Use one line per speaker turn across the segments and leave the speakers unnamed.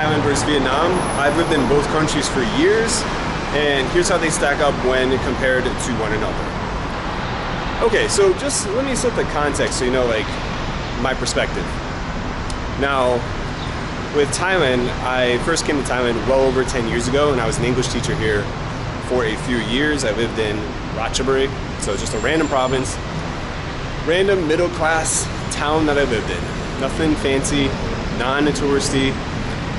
Thailand versus Vietnam. I've lived in both countries for years, and here's how they stack up when compared to one another. Okay, so just let me set the context so you know, like, my perspective. Now, with Thailand, I first came to Thailand well over 10 years ago, and I was an English teacher here for a few years. I lived in Ratchaburi, so just a random province, random middle-class town that I lived in. Nothing fancy, non-touristy.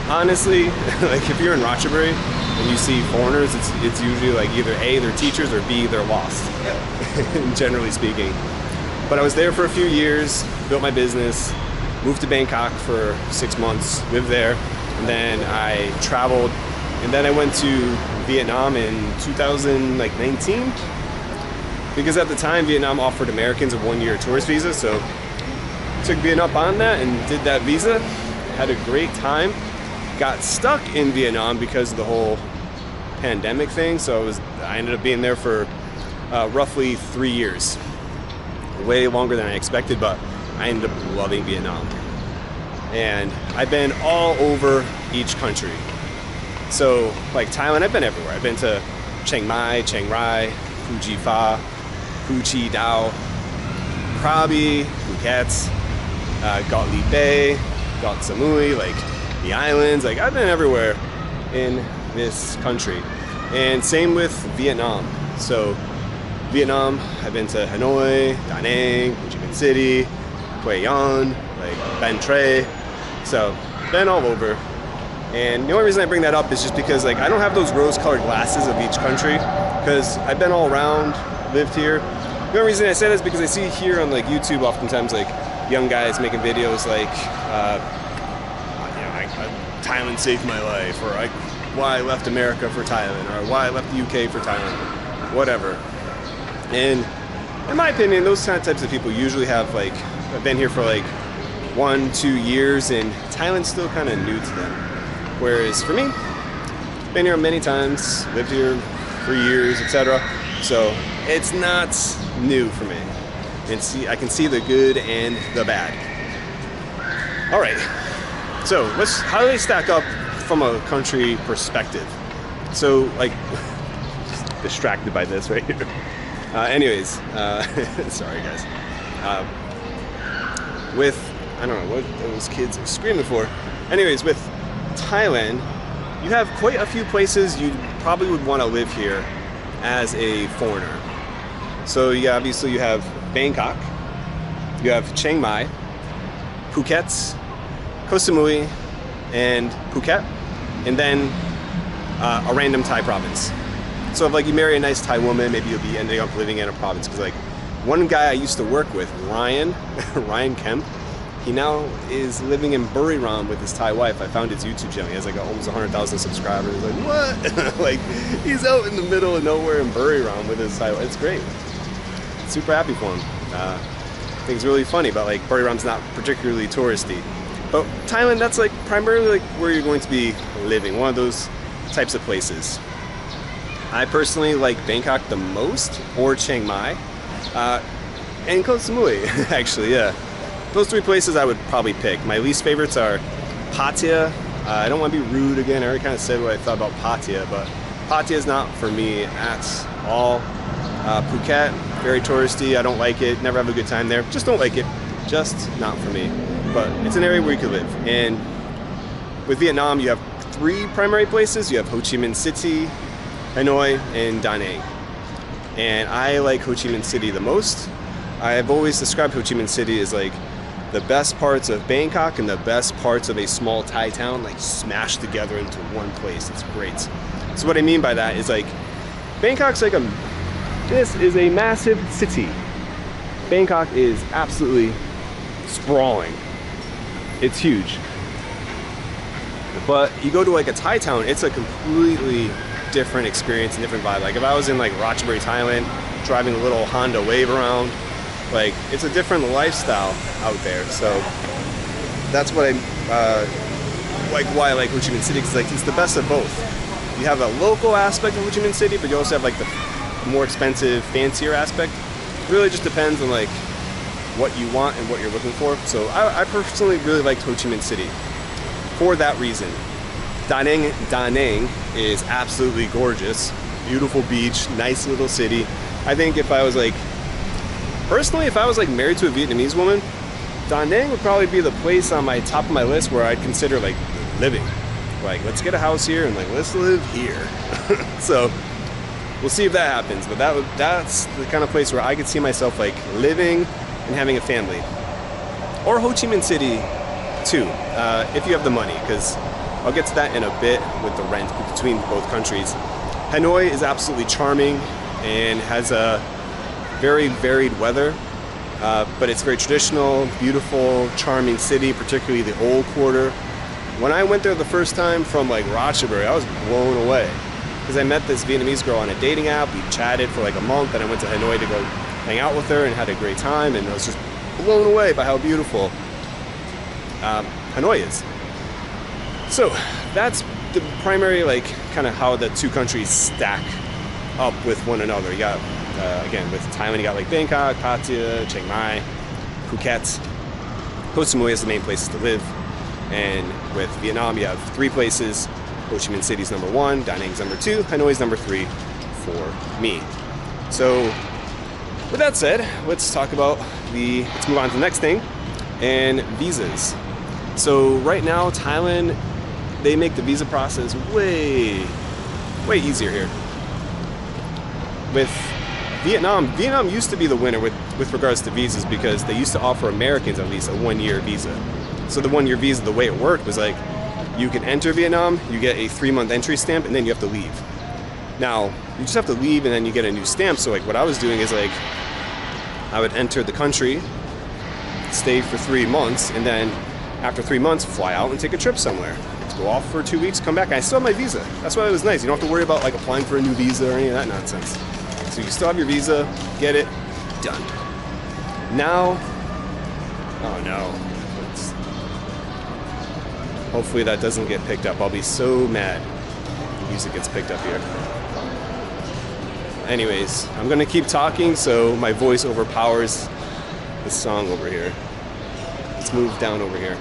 Honestly, like if you're in Ratchaburi and you see foreigners, it's usually like either A, they're teachers, or B, they're lost, generally speaking. But I was there for a few years, built my business, moved to Bangkok for 6 months, lived there, and then I traveled, and then I went to Vietnam in 2019, because at the time Vietnam offered Americans a 1-year tourist visa, so took Vietnam on that and did that visa, had a great time, got stuck in Vietnam because of the whole pandemic thing, so I ended up being there for roughly 3 years, way longer than I expected, but I ended up loving Vietnam. And I've been all over each country. So, like Thailand, I've been everywhere. I've been to Chiang Mai, Chiang Rai, Phu Chi Pha, Phu Chi Dao, Krabi, Phuket, Got Li Bay, Got Samui, like the islands. Like, I've been everywhere in this country. And same with Vietnam. So, Vietnam, I've been to Hanoi, Da Nang, Ho Chi Minh City, Hue An, like Ban Tre. So, been all over. And the only reason I bring that up is just because, like, I don't have those rose-colored glasses of each country, because I've been all around, lived here. The only reason I say that is because I see here on like YouTube oftentimes like young guys making videos like, Thailand saved my life, or why I left America for Thailand, or why I left the UK for Thailand, whatever. And in my opinion, those kind of types of people usually have like, I've been here for like 1-2 years, and Thailand's still kind of new to them. Whereas for me, been here many times, lived here for years, etc. So it's not new for me. And I can see the good and the bad. All right. So how do they stack up from a country perspective? So like, just distracted by this right here. Anyways, sorry guys. I don't know what those kids are screaming for. Anyways, with Thailand, you have quite a few places you probably would want to live here as a foreigner. So yeah, obviously you have Bangkok, you have Chiang Mai, Phuket, Koh Samui, and Phuket, and then a random Thai province. So if like you marry a nice Thai woman, maybe you'll be ending up living in a province. Because like one guy I used to work with, Ryan Kemp, he now is living in Buriram with his Thai wife. I found his YouTube channel. He has like almost 100,000 subscribers. Like, what? Like, he's out in the middle of nowhere in Buriram with his Thai wife. It's great. Super happy for him. I think it's really funny, but like Buriram's not particularly touristy. But Thailand, that's like primarily like where you're going to be living. One of those types of places. I personally like Bangkok the most, or Chiang Mai, and Koh Samui, actually, yeah. Those 3 places I would probably pick. My least favorites are Pattaya. I don't want to be rude again. I already kind of said what I thought about Pattaya, but Pattaya is not for me at all. Phuket, very touristy. I don't like it. Never have a good time there. Just don't like it. Just not for me. But it's an area where you could live. And with Vietnam, you have 3 primary places. You have Ho Chi Minh City, Hanoi, and Da Nang. And I like Ho Chi Minh City the most. I've always described Ho Chi Minh City as like the best parts of Bangkok and the best parts of a small Thai town, like smashed together into one place. It's great. So what I mean by that is like, Bangkok's like this is a massive city. Bangkok is absolutely sprawling. It's huge. But you go to like a Thai town, it's a completely different experience and different vibe. Like if I was in like Ratchaburi, Thailand, driving a little Honda Wave around, like it's a different lifestyle out there. So that's what why I like Ho Chi Minh City, because like it's the best of both. You have a local aspect of Ho Chi Minh City, but you also have like the more expensive, fancier aspect. It really just depends on like what you want and what you're looking for. So I personally really liked Ho Chi Minh City for that reason. Da Nang is absolutely gorgeous. Beautiful beach, nice little city. I think if I was like, personally, if I was like married to a Vietnamese woman, Da Nang would probably be the place on my top of my list where I'd consider like living. Like, let's get a house here and like, let's live here. So we'll see if that happens. But that's the kind of place where I could see myself like living and having a family. Or Ho Chi Minh City too, if you have the money, because I'll get to that in a bit with the rent between both countries. Hanoi is absolutely charming and has a very varied weather, but it's very traditional, beautiful, charming city, particularly the old quarter. When I went there the first time from like Ratchaburi, I was blown away because I met this Vietnamese girl on a dating app. We chatted for like a month, and I went to Hanoi to go hang out with her and had a great time, and I was just blown away by how beautiful Hanoi is. So that's the primary, like, kind of how the two countries stack up with one another. You got, again, with Thailand, you got like Bangkok, Pattaya, Chiang Mai, Phuket. Koh Samui is the main places to live. And with Vietnam, you have 3 places. Ho Chi Minh City's number 1, Da Nang's number 2, Hanoi's number 3 for me. So with that said, let's move on to the next thing, and visas. So right now, Thailand, they make the visa process way easier here. With Vietnam used to be the winner with regards to visas because they used to offer Americans at least a 1-year visa. So the 1-year visa, the way it worked was like, you can enter Vietnam, you get a 3-month entry stamp, and then you have to leave. Now, you just have to leave and then you get a new stamp. So like what I was doing is like, I would enter the country, stay for 3 months, and then after 3 months, fly out and take a trip somewhere. Go off for 2 weeks, come back, and I still have my visa. That's why it was nice. You don't have to worry about like applying for a new visa or any of that nonsense. So you still have your visa, get it, done. Now, oh no. Hopefully that doesn't get picked up. I'll be so mad if the music gets picked up here. Anyways, I'm gonna keep talking so my voice overpowers the song over here. Let's move down over here.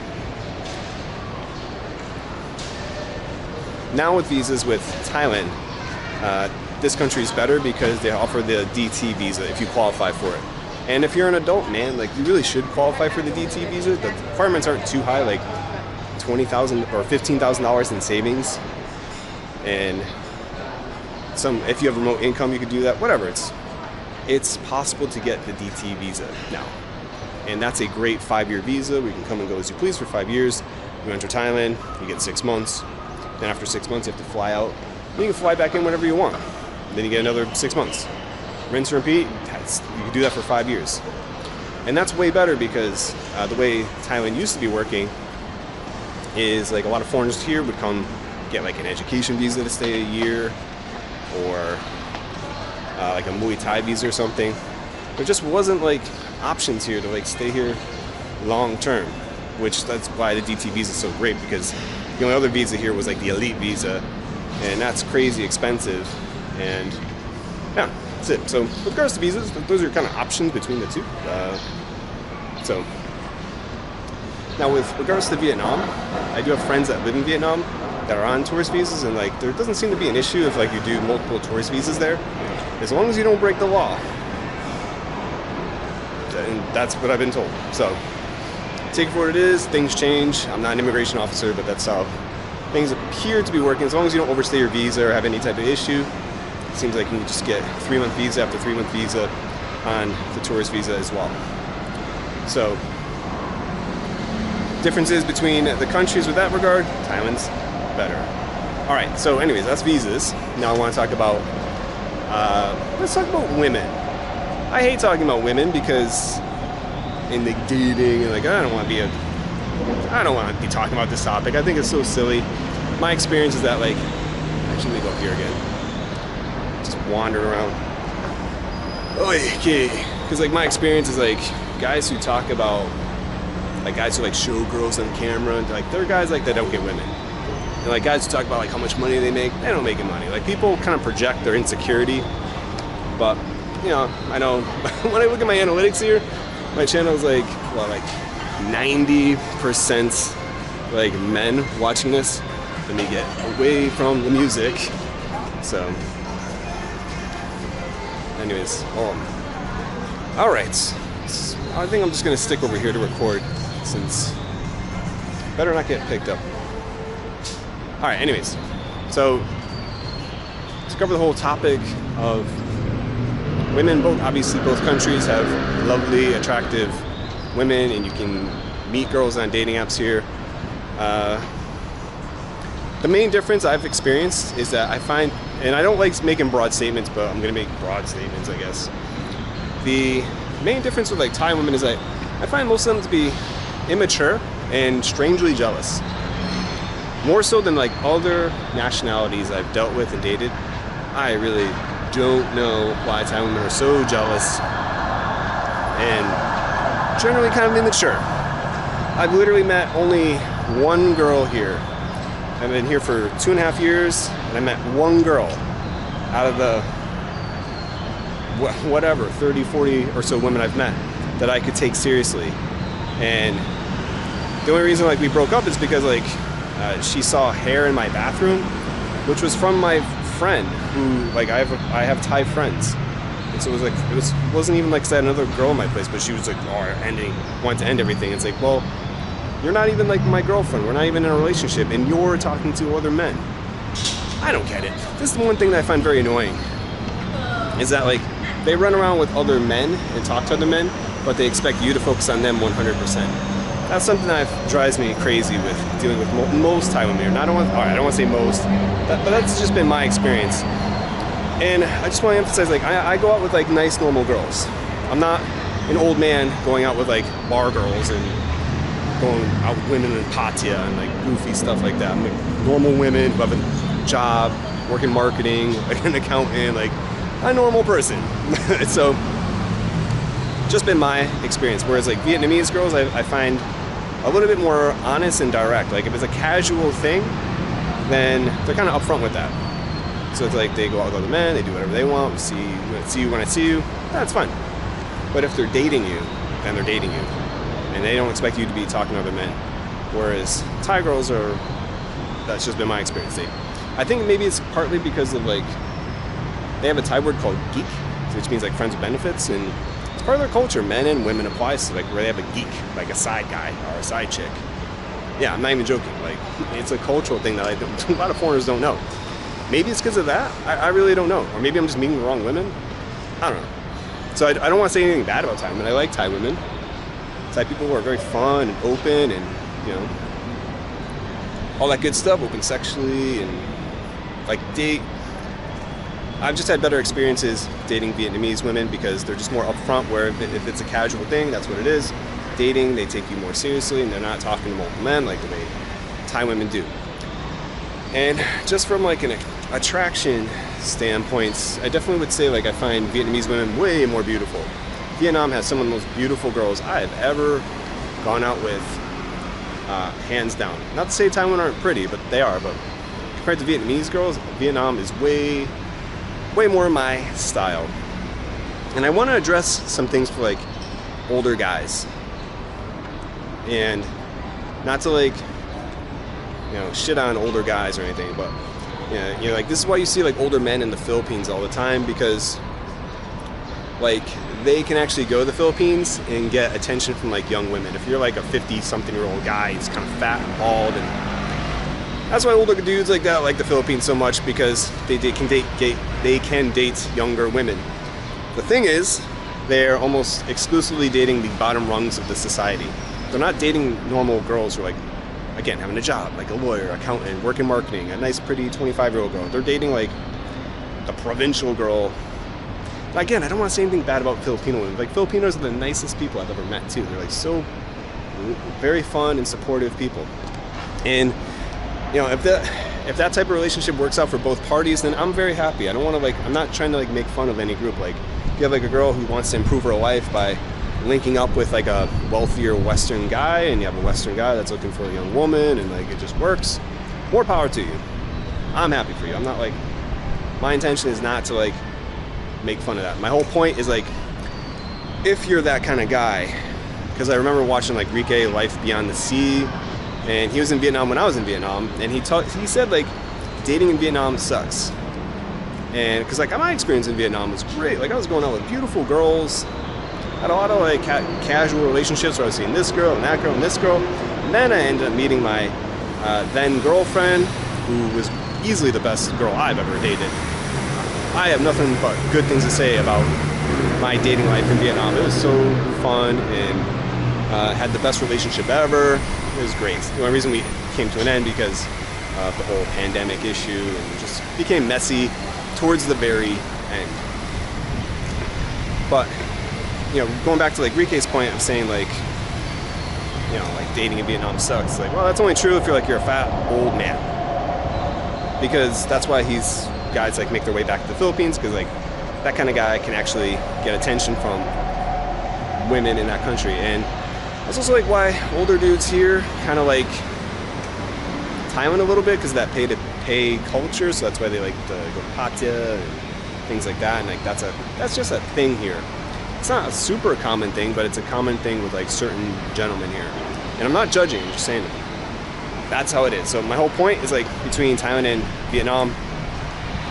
Now with visas with Thailand, this country is better because they offer the DT visa if you qualify for it. And if you're an adult, man, like you really should qualify for the DT visa. The requirements aren't too high, like $20,000 or $15,000 in savings. And if you have remote income, you could do that. Whatever, it's possible to get the DT visa now. And that's a great 5-year visa. We can come and go as you please for 5 years. You enter Thailand, you get 6 months. Then after 6 months, you have to fly out. And you can fly back in whenever you want. Then you get another 6 months. Rinse and repeat. You can do that for 5 years. And that's way better because the way Thailand used to be working is like a lot of foreigners here would come get like an education visa to stay a year, or like a Muay Thai visa or something. There just wasn't like options here to like stay here long term, which that's why the DT visa is so great, because the only other visa here was like the elite visa, and that's crazy expensive. And yeah, that's it. So with regards to visas, those are kind of options between the two. So now with regards to Vietnam, I do have friends that live in Vietnam that are on tourist visas, and like there doesn't seem to be an issue if like you do multiple tourist visas there, as long as you don't break the law. And that's what I've been told. So take it for what it is. Things change. I'm not an immigration officer, but that's how things appear to be working. As long as you don't overstay your visa or have any type of issue, it seems like you can just get 3-month visa after 3-month visa on the tourist visa as well. So differences between the countries with that regard, Thailand's better. All right, so anyways, that's visas. Now I want to talk about, let's talk about women. I hate talking about women because in the dating, like I don't want to be talking about this topic. I think it's so silly. My experience is that like, actually let me go up here again. Just wandering around. Okay, because like my experience is like guys who talk about, like guys who like show girls on camera, and like they're guys like that don't get women. And like guys who talk about like how much money they make, they don't make any money. Like people kind of project their insecurity, but you know, I know when I look at my analytics here, my channel is like, well, like 90% like men watching this. let me get away from the music. So, anyways, all right. I think I'm just gonna stick over here to record, since better not get picked up. All right. Anyways, so to cover the whole topic of women, obviously both countries have lovely, attractive women, and you can meet girls on dating apps here. The main difference I've experienced is that I find, and I don't like making broad statements, but I'm gonna make broad statements, I guess. The main difference with like Thai women is that I find most of them to be immature and strangely jealous. More so than like other nationalities I've dealt with and dated. I really don't know why Thai women are so jealous and generally kind of immature. I've literally met only one girl here. I've been here for 2.5 years, and I met one girl out of the whatever 30, 40 or so women I've met that I could take seriously. And the only reason like we broke up is because like she saw hair in my bathroom, which was from my friend who like I have Thai friends. And so it was like wasn't even like 'cause I had another girl in my place, but she was like, wanted to end everything. It's like, well, you're not even like my girlfriend. We're not even in a relationship, and you're talking to other men. I don't get it. This is the one thing that I find very annoying, is that like they run around with other men and talk to other men, but they expect you to focus on them 100%. That's something that drives me crazy with dealing with most Thai women. I don't want to say most, but that's just been my experience. And I just want to emphasize, like I go out with like nice, normal girls. I'm not an old man going out with like bar girls and going out with women in Pattaya and like goofy stuff like that. I'm like normal women who have a job, work in marketing, like an accountant, like a normal person. So, just been my experience. Whereas like Vietnamese girls, I find a little bit more honest and direct. Like if it's a casual thing, then they're kind of upfront with that. So it's like they go out with other men, they do whatever they want. See you when I see you. That's fine. But if they're dating you, then they're dating you. And they don't expect you to be talking to other men. Whereas Thai girls are, that's just been my experience. I think maybe it's partly because of like, they have a Thai word called geek, which means like friends with benefits, and it's part of their culture. Men and women applies to like where they have a geek, like a side guy or a side chick. Yeah, I'm not even joking. Like it's a cultural thing that a lot of foreigners don't know. Maybe it's because of that. I really don't know. Or maybe I'm just meeting the wrong women. I don't know. So I don't want to say anything bad about Thai women. I like Thai women. Thai people who are very fun and open and, you know, all that good stuff, open sexually and like date. I've just had better experiences dating Vietnamese women because they're just more upfront, where if it's a casual thing, that's what it is. Dating, they take you more seriously and they're not talking to multiple men like the way Thai women do. And just from like an attraction standpoint, I definitely would say like I find Vietnamese women way more beautiful. Vietnam has some of the most beautiful girls I have ever gone out with, hands down. Not to say Thai women aren't pretty, but they are. But compared to Vietnamese girls, Vietnam is way more my style. And I want to address some things for like older guys. And not to like, you know, shit on older guys or anything, but yeah, you know, like this is why you see like older men in the Philippines all the time, because like they can actually go to the Philippines and get attention from like young women. If you're like a 50-something-year-old guy, he's kind of fat and bald, and that's why older dudes like that like the Philippines so much, because they can date younger women. The thing is, they're almost exclusively dating the bottom rungs of the society. They're not dating normal girls who are like, again, having a job, like a lawyer, accountant, work in marketing, a nice, pretty 25-year-old girl. They're dating like a provincial girl. Again, I don't want to say anything bad about Filipino women. Like, Filipinos are the nicest people I've ever met, too. They're like so very fun and supportive people. And, you know, if that type of relationship works out for both parties, then I'm very happy. I don't want to like, I'm not trying to like make fun of any group. Like, if you have like a girl who wants to improve her life by linking up with like a wealthier Western guy, and you have a Western guy that's looking for a young woman, and like it just works, more power to you. I'm happy for you. I'm not like, my intention is not to like make fun of that. My whole point is like, if you're that kind of guy, because I remember watching like Rike Life Beyond the Sea, and he was in Vietnam when I was in Vietnam, and he said like dating in Vietnam sucks. And because like my experience in Vietnam was great. Like I was going out with beautiful girls, had a lot of like casual relationships where I was seeing this girl and that girl and this girl. And then I ended up meeting my then girlfriend, who was easily the best girl I've ever dated. I have nothing but good things to say about my dating life in Vietnam. It was so fun, and had the best relationship ever. It was great. The only reason we came to an end because of the whole pandemic issue, and just became messy towards the very end. But going back to like Rike's point of saying like, like dating in Vietnam sucks. Like, well, that's only true if you're a fat old man, because that's why guys like make their way back to the Philippines, because like that kind of guy can actually get attention from women in that country. And that's also like why older dudes here kind of like Thailand a little bit, because of that pay-to-pay culture. So that's why they like to go to Pattaya and things like that. And like that's just a thing here. It's not a super common thing, but it's a common thing with like certain gentlemen here. And I'm not judging, I'm just saying that's how it is. So my whole point is like between Thailand and Vietnam,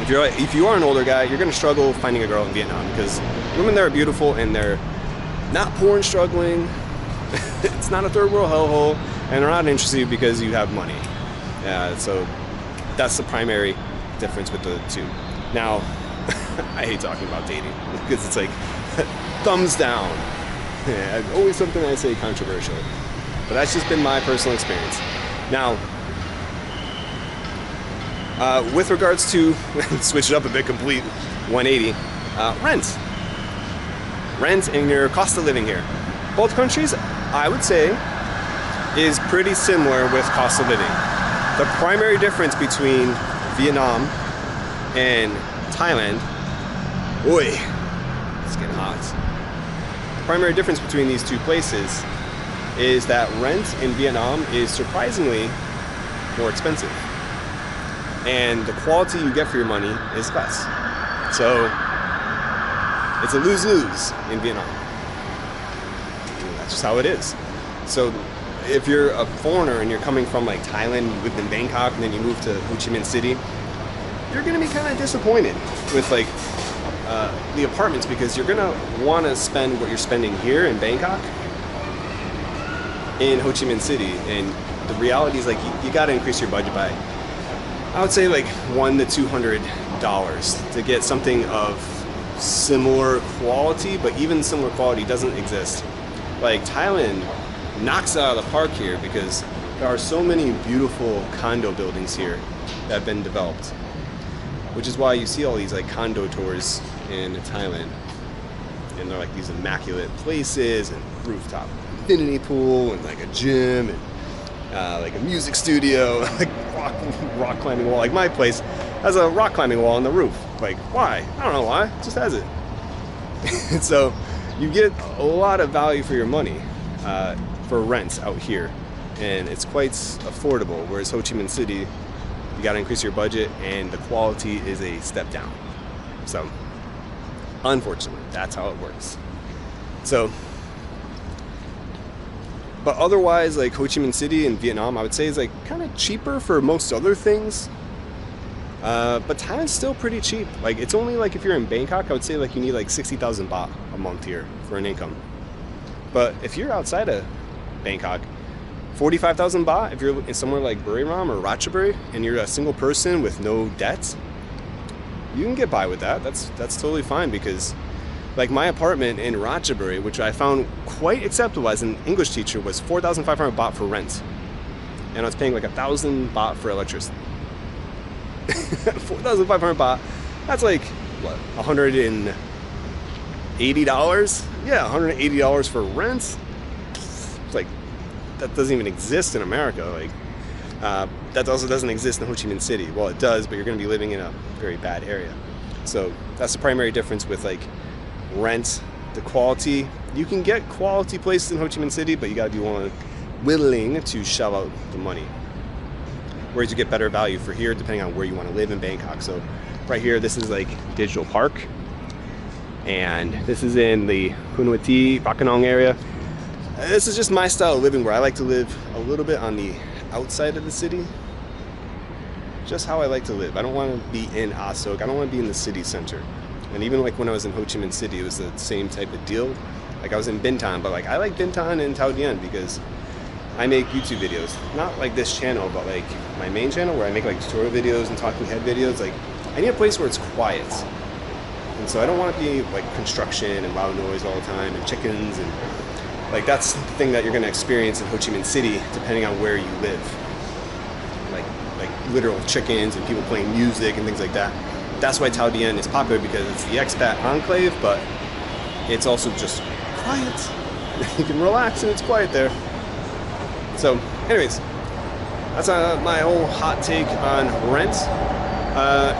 if you are an older guy, you're gonna struggle finding a girl in Vietnam, because women there are beautiful and they're not poor and struggling. It's not a third world hellhole, and they're not interested because you have money. So that's the primary difference with the two. Now, I hate talking about dating because it's like thumbs down. Yeah, always something I say controversial, but that's just been my personal experience. Now, with regards to switch it up a bit, complete 180, rent and your cost of living here. Both countries, I would say, is pretty similar with cost of living. The primary difference between Vietnam and Thailand, it's getting hot. The primary difference between these two places is that rent in Vietnam is surprisingly more expensive, and the quality you get for your money is less. So it's a lose-lose in Vietnam. That's just how it is. So if you're a foreigner and you're coming from like Thailand, you lived in Bangkok, and then you move to Ho Chi Minh City, you're gonna be kind of disappointed with like the apartments, because you're gonna want to spend what you're spending here in Bangkok in Ho Chi Minh City. And the reality is like you got to increase your budget by, I would say, like $100 to $200 to get something of similar quality. But even similar quality doesn't exist. Like Thailand knocks it out of the park here, because there are so many beautiful condo buildings here that have been developed, which is why you see all these like condo tours in Thailand, and they're like these immaculate places, and rooftop infinity pool, and like a gym, and like a music studio, like rock climbing wall. Like my place has a rock climbing wall on the roof. Like, why? I don't know why, it just has it. So you get a lot of value for your money for rents out here, and it's quite affordable, whereas Ho Chi Minh City, you got to increase your budget and the quality is a step down. So unfortunately, that's how it works. So, but otherwise, like Ho Chi Minh City in Vietnam, I would say is like kind of cheaper for most other things. But Thailand's still pretty cheap. Like it's only like if you're in Bangkok, I would say like you need like 60,000 baht a month here for an income. But if you're outside of Bangkok, 45,000 baht if you're in somewhere like Buriram or Ratchaburi, and you're a single person with no debts, you can get by with that. That's totally fine, because like my apartment in Ratchaburi, which I found quite acceptable as an English teacher, was 4,500 baht for rent, and I was paying like 1,000 baht for electricity. 4,500 baht, that's like what, $180? Yeah, $180 for rent. It's like, that doesn't even exist in America. Like that also doesn't exist in Ho Chi Minh City. Well, it does, but you're going to be living in a very bad area. So that's the primary difference with like rent, the quality. You can get quality places in Ho Chi Minh City, but you got to be willing to shell out the money. Whereas you get better value for here depending on where you want to live in Bangkok. So right here, this is like Digital Park, and this is in the Punuati, Bakanong area. This is just my style of living, where I like to live a little bit on the outside of the city. Just how I like to live. I don't want to be in Asok. I don't want to be in the city center. And even like when I was in Ho Chi Minh City, it was the same type of deal. Like I was in Bintan, but like I like Bintan and Thao Dien because I make YouTube videos. Not like this channel, but like my main channel where I make like tutorial videos and talking head videos. Like I need a place where it's quiet. And so I don't want to be like construction and loud noise all the time and chickens and like that's the thing that you're going to experience in Ho Chi Minh City depending on where you live. Like literal chickens and people playing music and things like that. That's why Thao Dien is popular because it's the expat enclave, but it's also just quiet. You can relax and it's quiet there. So anyways, that's my whole hot take on rent.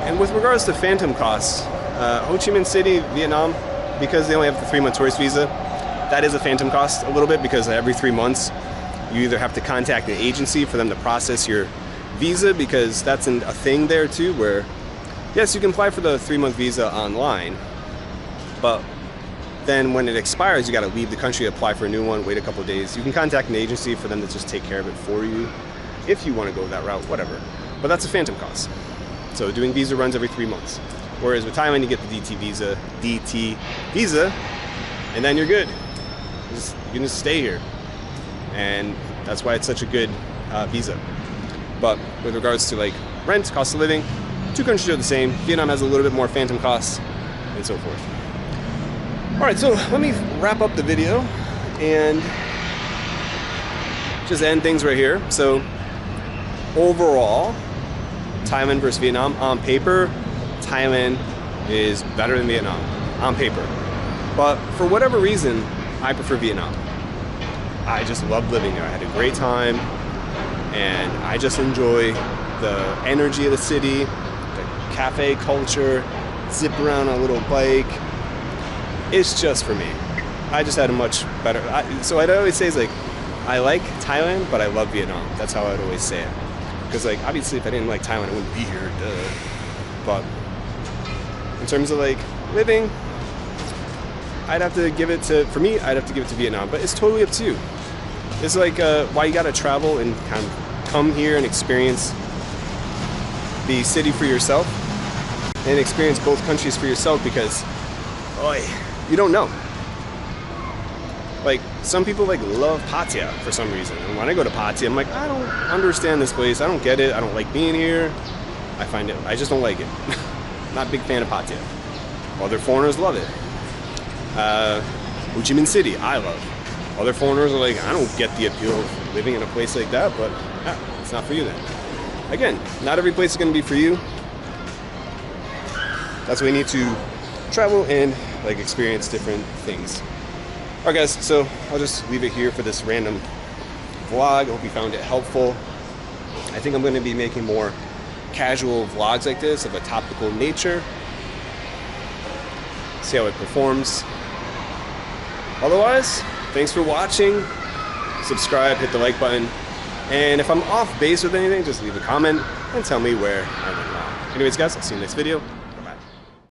And with regards to phantom costs, Ho Chi Minh City, Vietnam, because they only have the 3-month tourist visa, that is a phantom cost a little bit because every 3 months you either have to contact an agency for them to process your visa, because that's a thing there too, where yes, you can apply for the 3-month visa online, but then when it expires, you got to leave the country, apply for a new one, wait a couple of days. You can contact an agency for them to just take care of it for you if you want to go that route, whatever. But that's a phantom cost. So doing visa runs every 3 months. Whereas with Thailand, you get the DT visa, and then you're good. You can just stay here. And that's why it's such a good visa. But with regards to like rent, cost of living, 2 countries are the same. Vietnam has a little bit more phantom costs and so forth. All right, so let me wrap up the video and just end things right here. So overall, Thailand versus Vietnam, on paper, Thailand is better than Vietnam, on paper. But for whatever reason, I prefer Vietnam. I just love living there. I had a great time, and I just enjoy the energy of the city, the cafe culture, zip around on a little bike. It's just for me. I just had a much better, so I'd always say is like, I like Thailand, but I love Vietnam. That's how I'd always say it. Because like, obviously if I didn't like Thailand, I wouldn't be here, duh. But in terms of like living, I'd have to give it to, for me, I'd have to give it to Vietnam, but it's totally up to you. It's like why you gotta travel and kind of come here and experience the city for yourself and experience both countries for yourself, because you don't know. Like some people like love Pattaya for some reason, and when I go to Pattaya, I'm like, I don't understand this place. I don't get it. I don't like being here. I just don't like it. Not a big fan of Pattaya. Other foreigners love it. Ho Chi Minh City, I love. Other foreigners are like, I don't get the appeal of living in a place like that, but yeah, it's not for you then. Again, not every place is going to be for you. That's why we need to travel and like experience different things. Alright guys, so I'll just leave it here for this random vlog. I hope you found it helpful. I think I'm going to be making more casual vlogs like this of a topical nature. See how it performs. Otherwise, thanks for watching. Subscribe, hit the like button. And if I'm off base with anything, just leave a comment and tell me where I went wrong. Anyways guys, I'll see you in the next video.